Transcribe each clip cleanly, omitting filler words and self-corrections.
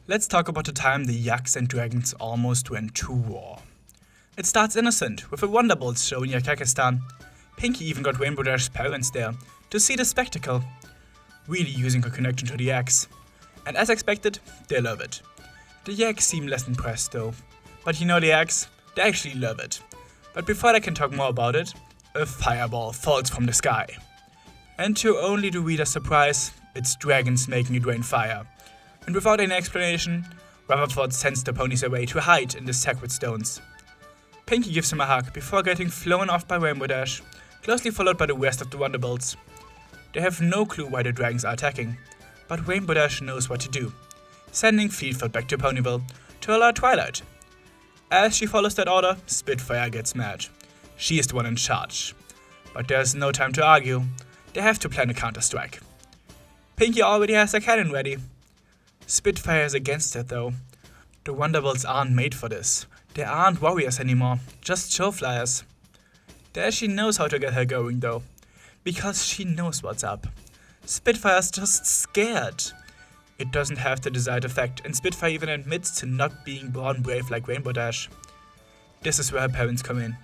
Let's talk about the time the yaks and dragons almost went to war. It starts innocent, with a Wonderbolts show in Yakyakistan. Pinky even got Rainbow Dash's parents there to see the spectacle, really using her connection to the yaks. And as expected, they love it. The yaks seem less impressed though. But you know the yaks, they actually love it. But before I can talk more about it, a fireball falls from the sky. And to only the reader's surprise, it's dragons making it rain fire. And without any explanation, Rutherford sends the ponies away to hide in the sacred stones. Pinky gives him a hug before getting flown off by Rainbow Dash, closely followed by the rest of the Wonderbolts. They have no clue why the dragons are attacking, but Rainbow Dash knows what to do, sending Fleetfoot back to Ponyville to alert Twilight. As she follows that order, Spitfire gets mad. She is the one in charge. But there's no time to argue, they have to plan a counter-strike. Pinky already has a cannon ready. Spitfire is against it though. The Wonderbolts aren't made for this. They aren't warriors anymore, just showflyers. Dashi knows how to get her going though, because she knows what's up. Spitfire's just scared. It doesn't have the desired effect, and Spitfire even admits to not being born brave like Rainbow Dash. This is where her parents come in.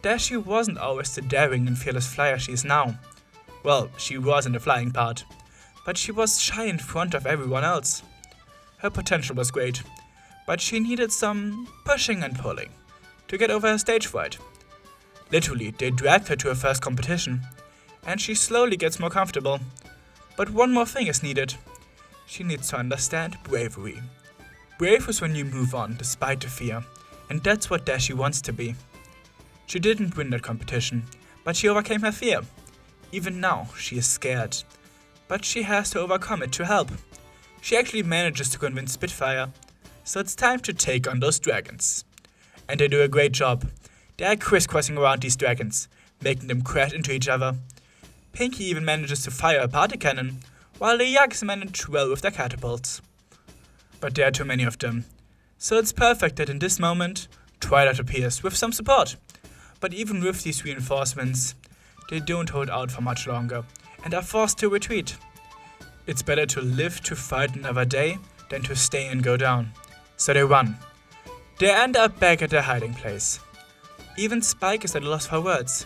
Dashi wasn't always the daring and fearless flyer she is now. Well, she was in the flying part, but she was shy in front of everyone else. Her potential was great, but she needed some pushing and pulling to get over her stage fright. Literally, they dragged her to her first competition, and she slowly gets more comfortable. But one more thing is needed. She needs to understand bravery. Brave is when you move on despite the fear, and that's what Dashi wants to be. She didn't win that competition, but she overcame her fear. Even now, she is scared, but she has to overcome it to help. She actually manages to convince Spitfire, so it's time to take on those dragons. And they do a great job. They are crisscrossing around these dragons, making them crash into each other. Pinky even manages to fire a party cannon, while the yaks manage well with their catapults. But there are too many of them, so it's perfect that in this moment, Twilight appears with some support. But even with these reinforcements, they don't hold out for much longer, and are forced to retreat. It's better to live to fight another day than to stay and go down. So they run. They end up back at their hiding place. Even Spike is at a loss for words.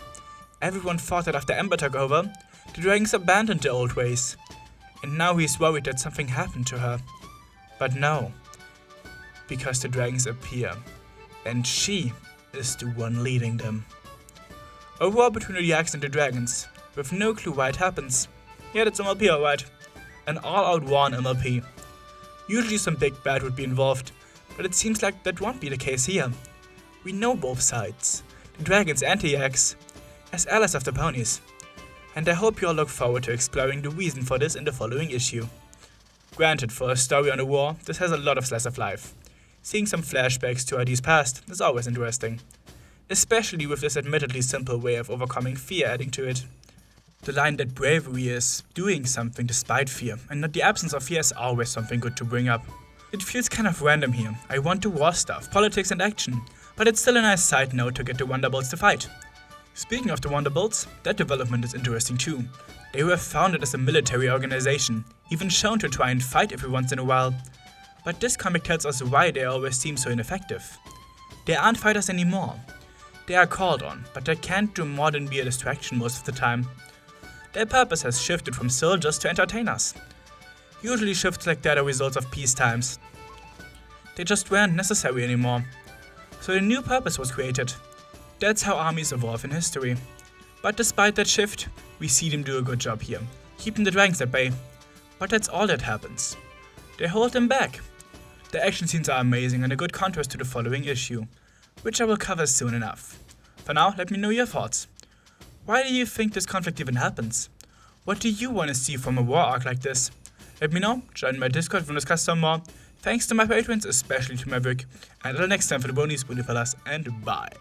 Everyone thought that after Ember took over, the dragons abandoned their old ways. And now he's worried that something happened to her. But no, because the dragons appear, and she is the one leading them. A war between the yaks and the dragons, with no clue why it happens. Yeah, that's MLP alright. An all-out war on MLP. Usually some big bad would be involved, but it seems like that won't be the case here. We know both sides, the dragons and the yaks, as allies of the ponies. And I hope you all look forward to exploring the reason for this in the following issue. Granted, for a story on a war, this has a lot of slice of life. Seeing some flashbacks to ID's past is always interesting, especially with this admittedly simple way of overcoming fear adding to it. The line that bravery is doing something despite fear, and not the absence of fear, is always something good to bring up. It feels kind of random here. I want the war stuff, politics and action, but it's still a nice side note to get the Wonderbolts to fight. Speaking of the Wonderbolts, that development is interesting too. They were founded as a military organization, even shown to try and fight every once in a while. But this comic tells us why they always seem so ineffective. They aren't fighters anymore. They are called on, but they can't do more than be a distraction most of the time. Their purpose has shifted from soldiers to entertainers. Usually shifts like that are results of peace times. They just weren't necessary anymore. So a new purpose was created. That's how armies evolve in history. But despite that shift, we see them do a good job here, keeping the dragons at bay. But that's all that happens. They hold them back. The action scenes are amazing and a good contrast to the following issue, which I will cover soon enough. For now, let me know your thoughts. Why do you think this conflict even happens? What do you want to see from a war arc like this? Let me know, join my Discord and discuss some more. Thanks to my patrons, especially to Maverick, and until next time for the ponies, fellas, and bye.